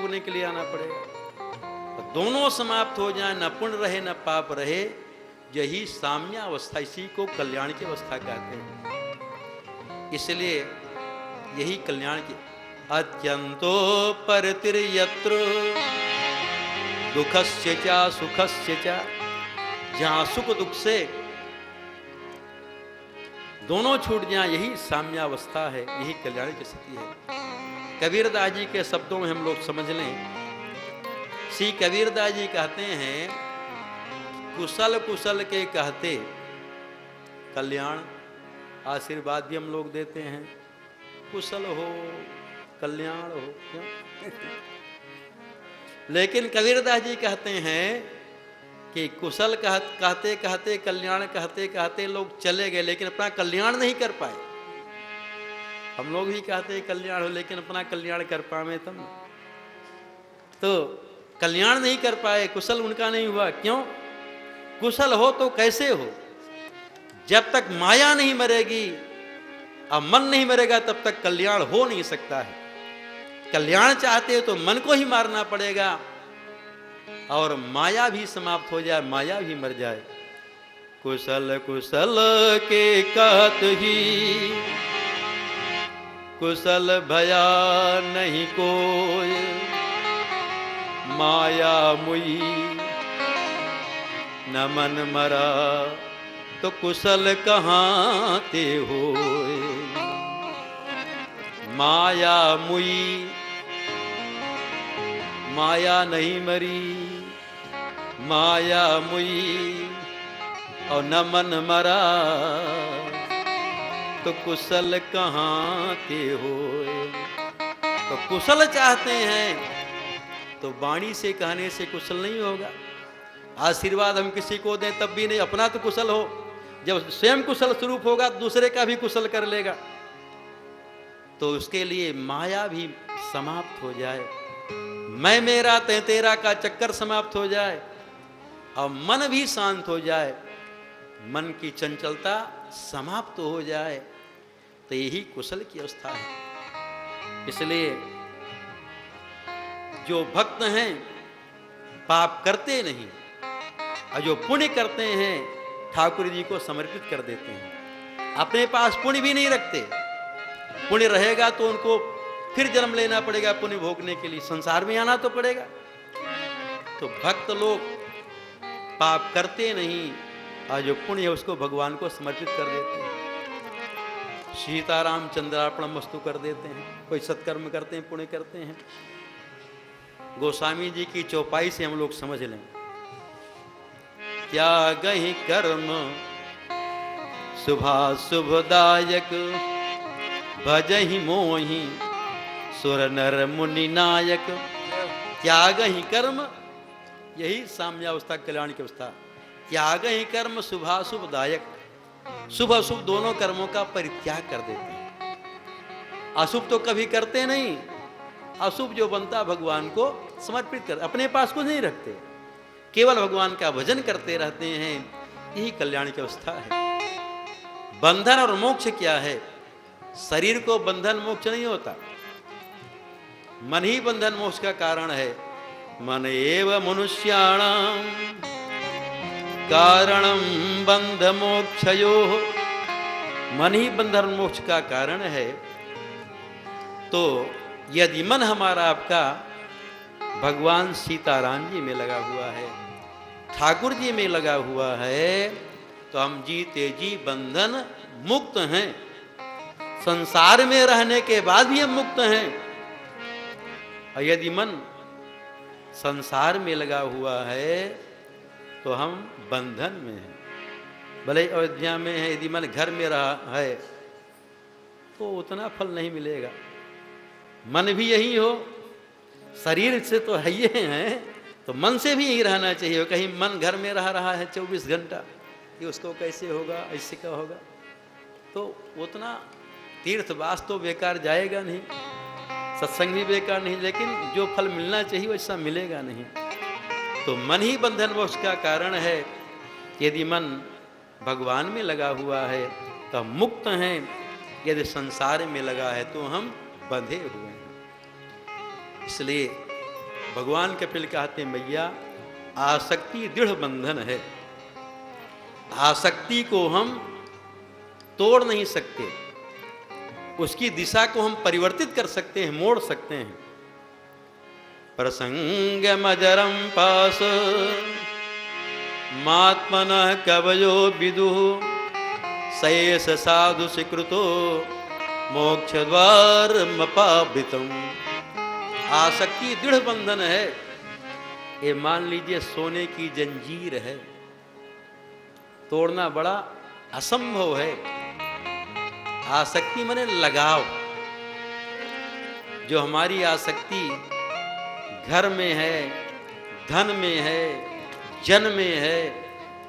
भोगने के लिए आना पड़ेगा। तो दोनों समाप्त हो जाए, न पुण्य रहे न पाप रहे, यही साम्यावस्था, इसी को कल्याण की अवस्था कहते हैं। इसलिए यही कल्याण की अत्यंतो परतिर्यत्र दुखस्य च सुखस्य च, जहां सुख दुख से दोनों छूट जाए, यही साम्यावस्था है, यही कल्याण की स्थिति है। कबीरदास जी के शब्दों में हम लोग समझ लें। श्री कबीरदास जी कहते हैं, कुशल कुशल के कहते कल्याण, आशीर्वाद भी हम लोग देते हैं, कुशल हो कल्याण हो, क्यों? लेकिन कबीरदास जी कहते हैं कि कुशल कहते कहते कल्याण कहते कहते लोग चले गए, लेकिन अपना कल्याण नहीं कर पाए। हम लोग भी कहते कल्याण हो, लेकिन अपना कल्याण कर पाए तब। तो कल्याण नहीं कर पाए, कुशल उनका नहीं हुआ। क्यों? कुशल हो तो कैसे हो? जब तक माया नहीं मरेगी और मन नहीं मरेगा, तब तक कल्याण हो नहीं सकता है। कल्याण चाहते हो तो मन को ही मारना पड़ेगा, और माया भी समाप्त हो जाए, माया भी मर जाए। कुशल कुशल के कहत ही कुशल भया नहीं कोई, माया मुई न मन मरा तो कुशल कहाँ ते होए। माया मुई, माया नहीं मरी, माया मुई और न मन मरा तो कुशल कहाँ ते होए। तो कुशल चाहते हैं तो वाणी से कहने से कुशल नहीं होगा। आशीर्वाद हम किसी को दें तब भी नहीं, अपना तो कुशल हो। जब स्वयं कुशल स्वरूप होगा तो दूसरे का भी कुशल कर लेगा। तो उसके लिए माया भी समाप्त हो जाए, मैं मेरा ते तेरा का चक्कर समाप्त हो जाए, और मन भी शांत हो जाए, मन की चंचलता समाप्त हो जाए, तो यही कुशल की अवस्था है। इसलिए जो भक्त हैं पाप करते नहीं, और जो पुण्य करते हैं ठाकुर जी को समर्पित कर देते हैं। अपने पास पुण्य भी नहीं रखते, पुण्य रहेगा तो उनको फिर जन्म लेना पड़ेगा, पुण्य भोगने के लिए संसार में आना तो पड़ेगा। तो भक्त लोग पाप करते नहीं, और जो पुण्य है उसको भगवान को समर्पित कर देते हैं, सीताराम चंद्रार्पण वस्तु कर देते हैं। कोई सत्कर्म करते हैं, पुण्य करते हैं। गोस्वामी जी की चौपाई से हम लोग समझ लें, त्यागहि कर्म शुभाशुभदायक, भजहि मोहि सुर नर मुनि नायक। त्यागहि कर्म, यही साम्यावस्था कल्याण की अवस्था। त्यागहि कर्म शुभाशुभदायक, शुभ अशुभ दोनों कर्मों का परित्याग कर देते हैं। अशुभ तो कभी करते नहीं, अशुभ जो बनता भगवान को समर्पित कर, अपने पास कुछ नहीं रखते, केवल भगवान का भजन करते रहते हैं। यही कल्याण की अवस्था है। बंधन और मोक्ष क्या है? शरीर को बंधन मोक्ष नहीं होता, मन ही बंधन मोक्ष का कारण है। मन एव मनुष्याणाम कारणम बंध मोक्षयोः, मन ही बंधन मोक्ष का कारण है। तो यदि मन हमारा आपका भगवान सीताराम जी में लगा हुआ है, ठाकुर जी में लगा हुआ है, तो हम जीते जी बंधन मुक्त हैं। संसार में रहने के बाद भी हम मुक्त हैं। और यदि मन संसार में लगा हुआ है तो हम बंधन में हैं। भले अयोध्या में है, यदि मन घर में रहा है तो उतना फल नहीं मिलेगा। मन भी यही हो, शरीर से तो है ही है, तो मन से भी यही रहना चाहिए। कहीं मन घर में रहा है 24 घंटा, ये उसको कैसे होगा, ऐसे क्या होगा? तो उतना तीर्थवास तो बेकार जाएगा नहीं, सत्संग भी बेकार नहीं, लेकिन जो फल मिलना चाहिए वैसा मिलेगा नहीं। तो मन ही बंधन मोक्ष का कारण है। यदि मन भगवान में लगा हुआ है तो हम मुक्त हैं, यदि संसार में लगा है तो हम बंधे हुए हैं। इसलिए भगवान कपिल कहते मैया आसक्ति दृढ़ बंधन है, आसक्ति को हम तोड़ नहीं सकते, उसकी दिशा को हम परिवर्तित कर सकते हैं, मोड़ सकते हैं। प्रसंग मजरम पास मात्मन कवयो विदु सयेस साधु स्वीकृतो मोक्ष द्वार मपावृतम। आसक्ति दृढ़ बंधन है, ये मान लीजिए सोने की जंजीर है, तोड़ना बड़ा असंभव है। आसक्ति माने लगाव, जो हमारी आसक्ति घर में है, धन में है, जन में है,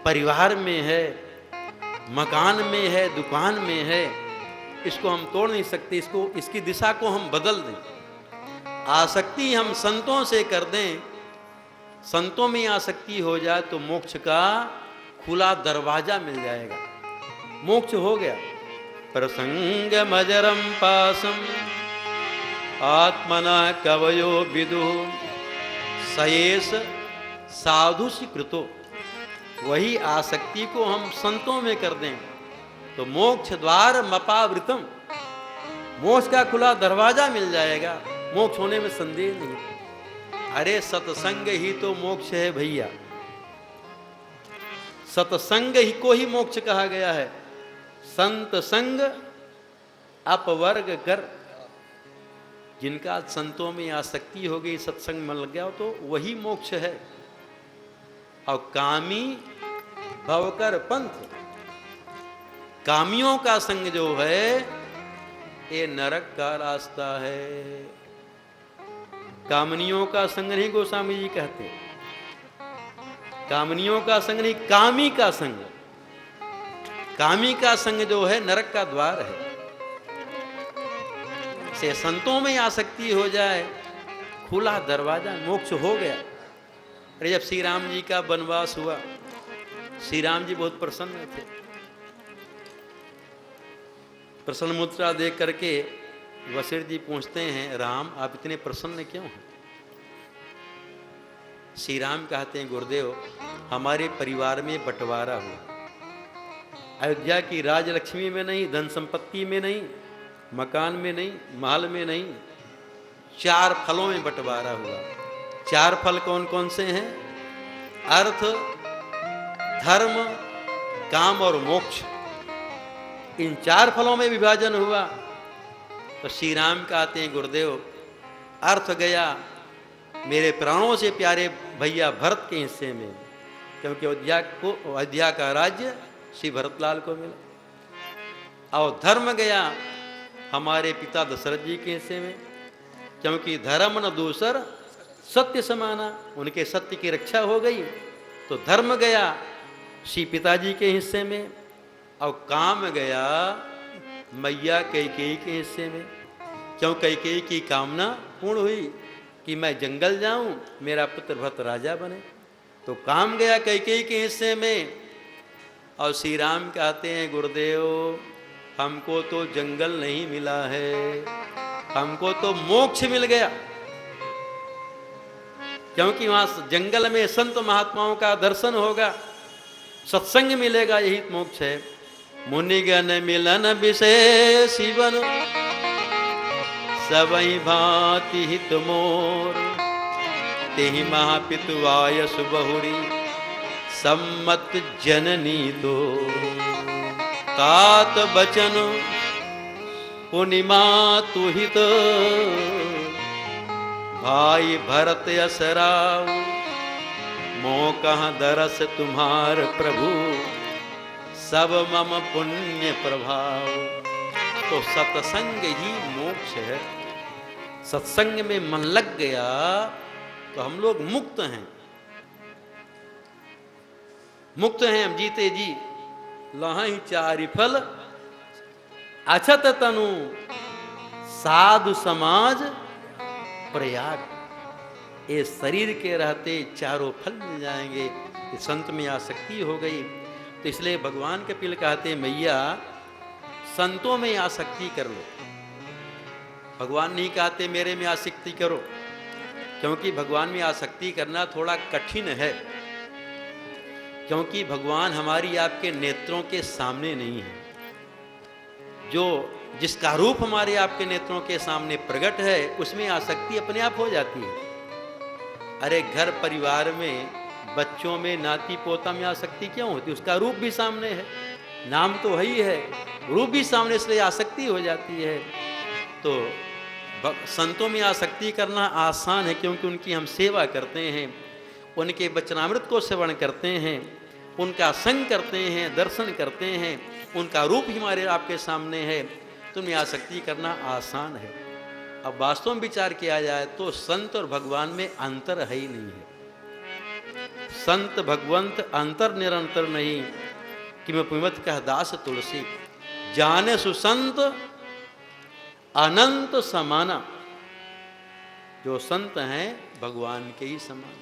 परिवार में है, मकान में है, दुकान में है, इसको हम तोड़ नहीं सकते, इसकी दिशा को हम बदल दें। आसक्ति हम संतों से कर दें, संतों में आसक्ति हो जाए तो मोक्ष का खुला दरवाजा मिल जाएगा, मोक्ष हो गया। प्रसंग मजरम पासम आत्मना कवयो विदु सयेस साधु स्वीकृतो। वही आसक्ति को हम संतों में कर दें तो मोक्ष द्वार मपावृतम, मोक्ष का खुला दरवाजा मिल जाएगा, मोक्ष होने में संदेह नहीं। अरे सत्संग ही तो मोक्ष है भैया, सत्संग ही को ही मोक्ष कहा गया है। संत संग अपवर्ग कर, जिनका संतों में आसक्ति हो गई, सत्संग में लग गया तो वही मोक्ष है। और कामी भवकर पंथ, कामियों का संग जो है ये नरक का रास्ता है। कामनियों का संग नहीं, गोस्वामी जी कहते, कामनियों का संग नहीं, कामी का संग। कामी का संग जो है नरक का द्वार है। से संतों में आसक्ति हो जाए, खुला दरवाजा, मोक्ष हो गया। अरे जब श्री राम जी का वनवास हुआ, श्री राम जी बहुत प्रसन्न थे, प्रसन्न मुद्रा देख करके वशिष्ठ जी पूछते हैं, राम आप इतने प्रसन्न क्यों हैं? श्री राम कहते हैं, गुरुदेव हमारे परिवार में बंटवारा हुआ, अयोध्या की राजलक्ष्मी में नहीं, धन संपत्ति में नहीं, मकान में नहीं, महल में नहीं, 4 फलों में बंटवारा हुआ। 4 फल कौन कौन से हैं? अर्थ, धर्म, काम और मोक्ष। इन 4 फलों में विभाजन हुआ। तो श्री राम कहते हैं, गुरुदेव अर्थ गया मेरे प्राणों से प्यारे भैया भरत के हिस्से में, क्योंकि अयोध्या का राज्य श्री भरतलाल को मिला। और धर्म गया हमारे पिता दशरथ जी के हिस्से में, क्योंकि धर्म न दूसर सत्य समाना, उनके सत्य की रक्षा हो गई। तो धर्म गया श्री पिताजी के हिस्से में, और काम गया मैया कैकेयी के हिस्से में, क्यों कैकेयी की कामना पूर्ण हुई कि मैं जंगल जाऊं, मेरा पुत्र भरत राजा बने। तो काम गया कैकेयी के हिस्से में। और श्री राम कहते हैं, गुरुदेव हमको तो जंगल नहीं मिला है, हमको तो मोक्ष मिल गया, क्योंकि वहां जंगल में संत महात्माओं का दर्शन होगा, सत्संग मिलेगा, यही मोक्ष है। मुनिगण मिलन विशेष शिवन सबई भांति हित मोर, तेहि महापितुआयस बहुरी सम्मत जननी तो। तात बचन पुनिमा तुहित भाई भरत असराव, मोह कहाँ दरस तुम्हार प्रभु सब मम पुण्य प्रभाव। तो सत्संग ही मोक्ष है। सत्संग में मन लग गया तो हम लोग मुक्त हैं, मुक्त हैं हम जीते जी। लहाई 4 फल अछत तनु साधु समाज प्रयाग। ये शरीर के रहते 4 फल मिल जाएंगे। संत में आसक्ति हो गई तो इसलिए भगवान कपिल कहते मैया संतों में आसक्ति कर लो। भगवान नहीं कहते मेरे में आसक्ति करो, क्योंकि भगवान में आसक्ति करना थोड़ा कठिन है, क्योंकि भगवान हमारी आपके नेत्रों के सामने नहीं है। जो जिसका रूप हमारे आपके नेत्रों के सामने प्रकट है उसमें आसक्ति अपने आप हो जाती है। अरे घर परिवार में, बच्चों में, नाती पोता में आसक्ति क्यों होती? उसका रूप भी सामने है, नाम तो वही है, रूप भी सामने, इसलिए आसक्ति हो जाती है। तो संतों में आसक्ति करना आसान है, क्योंकि उनकी हम सेवा करते हैं, उनके वचनामृत को सेवन करते हैं, उनका संग करते हैं, दर्शन करते हैं, उनका रूप हमारे आपके सामने है, तो उनमें आसक्ति करना आसान है। अब वास्तव में विचार किया जाए तो संत और भगवान में अंतर है ही नहीं है। संत भगवंत अंतर निरंतर नहीं, कि मैं पुमत कह दास तुलसी, जाने सुसंत अनंत समाना। जो संत हैं भगवान के ही समान।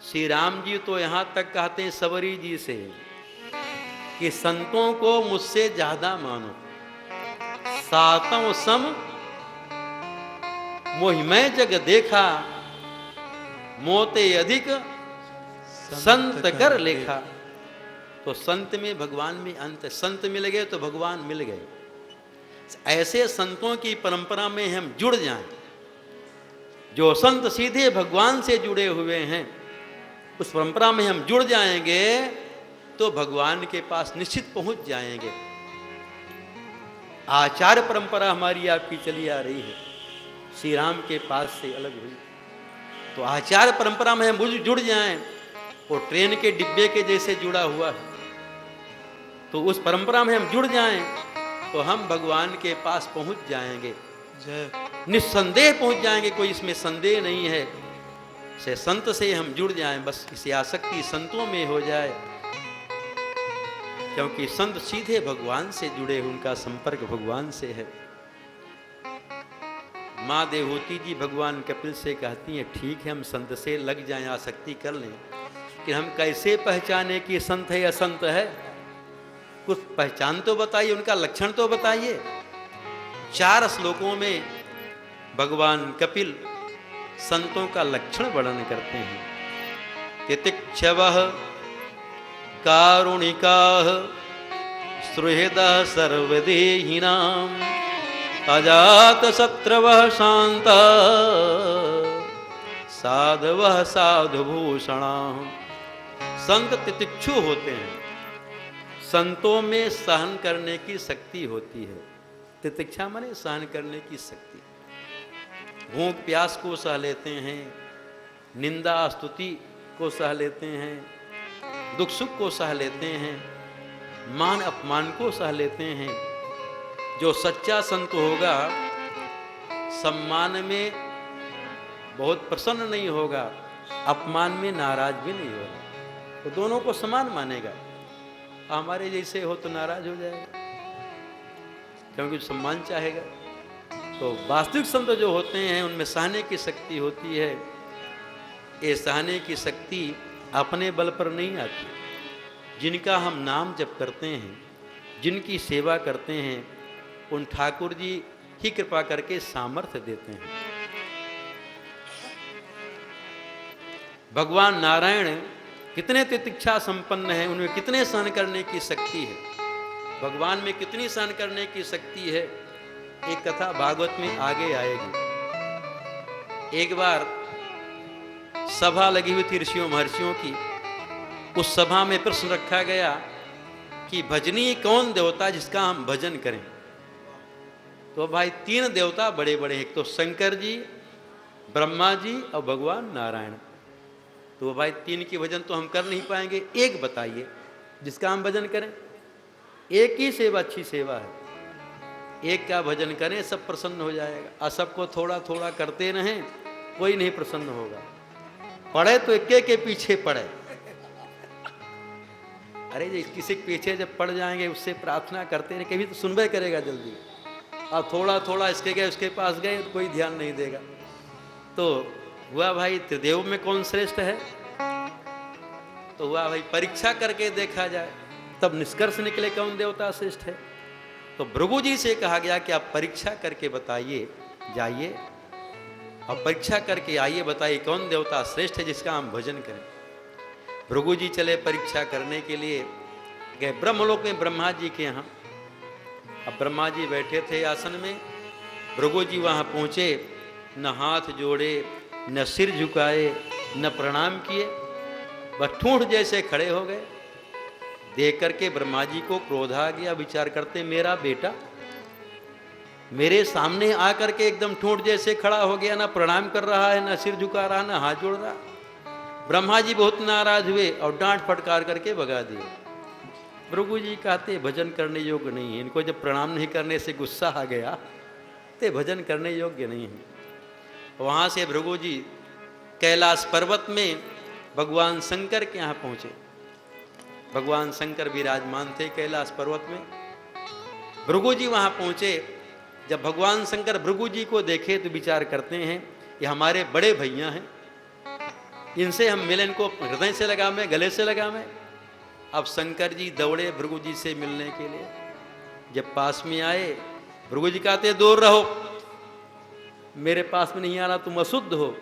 श्री राम जी तो यहां तक कहते हैं सबरी जी से कि संतों को मुझसे ज्यादा मानो, सातों सम मोहिमय जग देखा, मोते अधिक संत कर लेखा। तो संत में भगवान में अंत, संत मिल गए तो भगवान मिल गए। ऐसे संतों की परंपरा में हम जुड़ जाएं, जो संत सीधे भगवान से जुड़े हुए हैं, उस परंपरा में हम जुड़ जाएंगे तो भगवान के पास निश्चित पहुंच जाएंगे। आचार परंपरा हमारी आपकी चली आ रही है, श्री राम के पास से अलग हुई, तो आचार परंपरा में हम जुड़ जाएं, वो ट्रेन के डिब्बे के जैसे जुड़ा हुआ है, तो उस परंपरा में हम जुड़ जाएं तो हम भगवान के पास पहुंच जाएंगे, निस्संदेह पहुंच जाएंगे, कोई इसमें संदेह नहीं है। से संत से हम जुड़ जाएं, बस इसी आसक्ति संतों में हो जाए, क्योंकि संत सीधे भगवान से जुड़े, उनका संपर्क भगवान से है। माँ देवहूति जी भगवान कपिल से कहती हैं, ठीक है हम संत से लग जाएं, आसक्ति कर लें, कि हम कैसे पहचाने कि संत है या संत है? कुछ पहचान तो बताइए, उनका लक्षण तो बताइए। 4 श्लोकों में भगवान कपिल संतों का लक्षण वर्णन करते हैं। तितिक्षवः कारुणिकाः सुहृदः सर्वदेहिनाम् अजातशत्रवः शान्ताः साधवः साधुभूषणाः। संत तितिक्षु होते हैं, संतों में सहन करने की शक्ति होती है। तितिक्षा माने सहन करने की शक्ति। भूख प्यास को सह लेते हैं, निंदा स्तुति को सह लेते हैं, दुख सुख को सह लेते हैं, मान अपमान को सह लेते हैं। जो सच्चा संत होगा सम्मान में बहुत प्रसन्न नहीं होगा, अपमान में नाराज भी नहीं होगा, तो दोनों को समान मानेगा। हमारे जैसे हो तो नाराज हो जाएगा, क्योंकि सम्मान चाहेगा। तो वास्तविक संत जो होते हैं उनमें सहने की शक्ति होती है। ये सहने की शक्ति अपने बल पर नहीं आती। जिनका हम नाम जप करते हैं, जिनकी सेवा करते हैं, उन ठाकुर जी ही कृपा करके सामर्थ्य देते हैं। भगवान नारायण कितने तितिक्षा संपन्न हैं, उनमें कितने सहन करने की शक्ति है, भगवान में कितनी सहन करने की शक्ति है। एक कथा भागवत में आगे आएगी। एक बार सभा लगी हुई थी ऋषियों महर्षियों की। उस सभा में प्रश्न रखा गया कि भजनीय कौन देवता जिसका हम भजन करें? तो भाई 3 देवता बड़े बड़े, एक तो शंकर जी, ब्रह्मा जी और भगवान नारायण। तो भाई 3 की भजन तो हम कर नहीं पाएंगे, एक बताइए जिसका हम भजन करें। एक ही सेवा अच्छी सेवा है, एक का भजन करें, सब प्रसन्न हो जाएगा। और सबको थोड़ा थोड़ा करते रहें, कोई नहीं प्रसन्न होगा। पढ़े तो एक के पीछे पढ़े। अरे किसी के पीछे जब पड़ जाएंगे, उससे प्रार्थना करते हैं, कभी तो सुनबे करेगा जल्दी। और थोड़ा थोड़ा इसके गए उसके पास गए तो कोई ध्यान नहीं देगा। तो हुआ भाई त्रिदेव में कौन श्रेष्ठ है? तो हुआ भाई परीक्षा करके देखा जाए, तब निष्कर्ष निकले कौन देवता श्रेष्ठ है। तो भृगु जी से कहा गया कि आप परीक्षा करके बताइए, जाइए और परीक्षा करके आइए बताइए कौन देवता श्रेष्ठ है जिसका हम भजन करें। भृगु जी चले परीक्षा करने के लिए, गए ब्रह्मलोक में ब्रह्मा जी के यहाँ। अब ब्रह्मा जी बैठे थे आसन में, भृगु जी वहाँ पहुँचे, न हाथ जोड़े, न सिर झुकाए, न प्रणाम किए, बस ठूंठ जैसे खड़े हो गए। देख करके ब्रह्मा जी को क्रोध आ गया, विचार करते मेरा बेटा मेरे सामने आकर के एकदम ठूंठ जैसे खड़ा हो गया, ना प्रणाम कर रहा है, ना सिर झुका रहा, ना हाथ जोड़ रहा। ब्रह्मा जी बहुत नाराज हुए और डांट फटकार करके भगा दिए। भृगु जी कहते भजन करने योग्य नहीं है, इनको जब प्रणाम नहीं करने से गुस्सा आ गया तो भजन करने योग्य नहीं है। वहाँ से भृगु जी कैलाश पर्वत में भगवान शंकर के यहाँ पहुँचे। भगवान शंकर विराजमान थे कैलाश पर्वत में। भृगु जी वहाँ पहुँचे। जब भगवान शंकर भृगु जी को देखे तो विचार करते हैं ये हमारे बड़े भैया हैं, इनसे हम मिले, इनको हृदय से लगावें, गले से लगावें। अब शंकर जी दौड़े भृगु जी से मिलने के लिए। जब पास में आए, भृगु जी कहते दूर रहो, मेरे पास में नहीं आना, तुम अशुद्ध हो,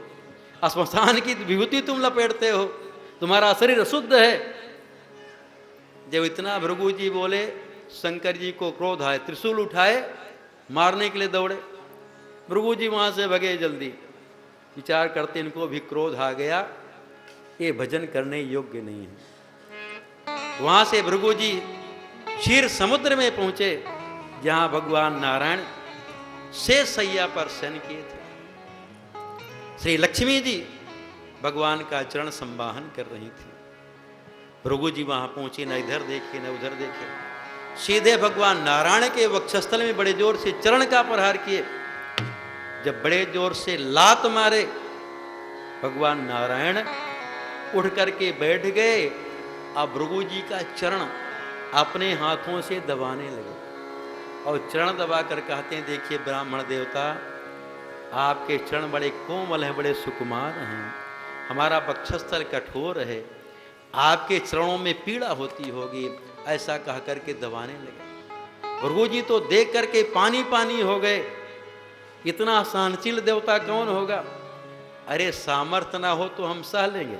श्मशान की विभूति तुम लपेटते हो, तुम्हारा शरीर अशुद्ध है। जब इतना भृगु जी बोले, शंकर जी को क्रोध आए, त्रिशूल उठाए, मारने के लिए दौड़े। भृगु जी वहाँ से भगे जल्दी। विचार करते इनको भी क्रोध आ गया, ये भजन करने योग्य नहीं है। वहाँ से भृगु जी क्षीर समुद्र में पहुँचे, जहाँ भगवान नारायण शेष सैया पर शयन किए थे। श्री लक्ष्मी जी भगवान का चरण संवाहन कर रही थी। भृगु जी वहाँ पहुँचे, न इधर देखे न उधर देखे, सीधे भगवान नारायण के वक्षस्थल में बड़े जोर से चरण का प्रहार किए। जब बड़े जोर से लात मारे, भगवान नारायण उठ करके बैठ गए। अब भृगु जी का चरण अपने हाथों से दबाने लगे और चरण दबा कर कहते हैं देखिए ब्राह्मण देवता, आपके चरण बड़े कोमल हैं, बड़े सुकुमार हैं, हमारा वक्षस्थल कठोर है, आपके चरणों में पीड़ा होती होगी, ऐसा कह करके दबाने लगे। भृगु जी तो देख करके पानी पानी हो गए। इतना सहनशील देवता कौन होगा? अरे सामर्थ्य ना हो तो हम सह लेंगे,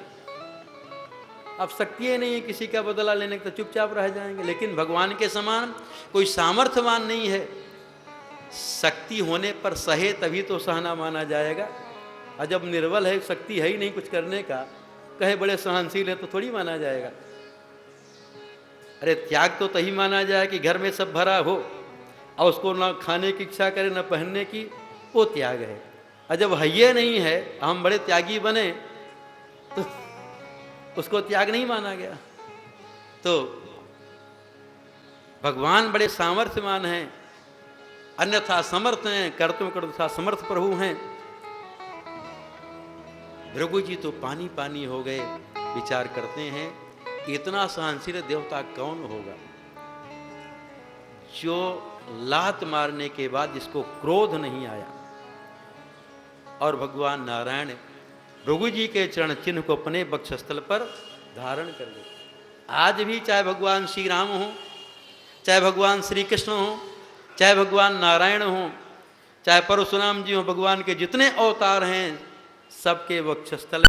अब शक्ति नहीं है किसी का बदला लेने का, तो चुपचाप रह जाएंगे। लेकिन भगवान के समान कोई सामर्थ्यवान नहीं है। शक्ति होने पर सहे तभी तो सहना माना जाएगा। और जब निर्बल है, शक्ति है ही नहीं कुछ करने का, कहे बड़े सहनशील है, तो थोड़ी माना जाएगा। अरे त्याग तो तभी माना जाए कि घर में सब भरा हो और उसको ना खाने की इच्छा करे ना पहनने की, वो त्याग है। और जब है नहीं है, हम बड़े त्यागी बने, तो उसको त्याग नहीं माना गया। तो भगवान बड़े सामर्थ्यवान हैं, अन्यथा समर्थ हैं, कर्तव्य कर्ता समर्थ प्रभु हैं। भृगु जी तो पानी पानी हो गए। विचार करते हैं इतना सहनशील देवता कौन होगा जो लात मारने के बाद जिसको क्रोध नहीं आया। और भगवान नारायण भृगु जी के चरण चिन्ह को अपने वक्षस्थल पर धारण कर ले। आज भी चाहे भगवान श्री राम हो, चाहे भगवान श्री कृष्ण हो, चाहे भगवान नारायण हो, चाहे परशुराम जी हो, भगवान के जितने अवतार हैं सबके वक्षस्थल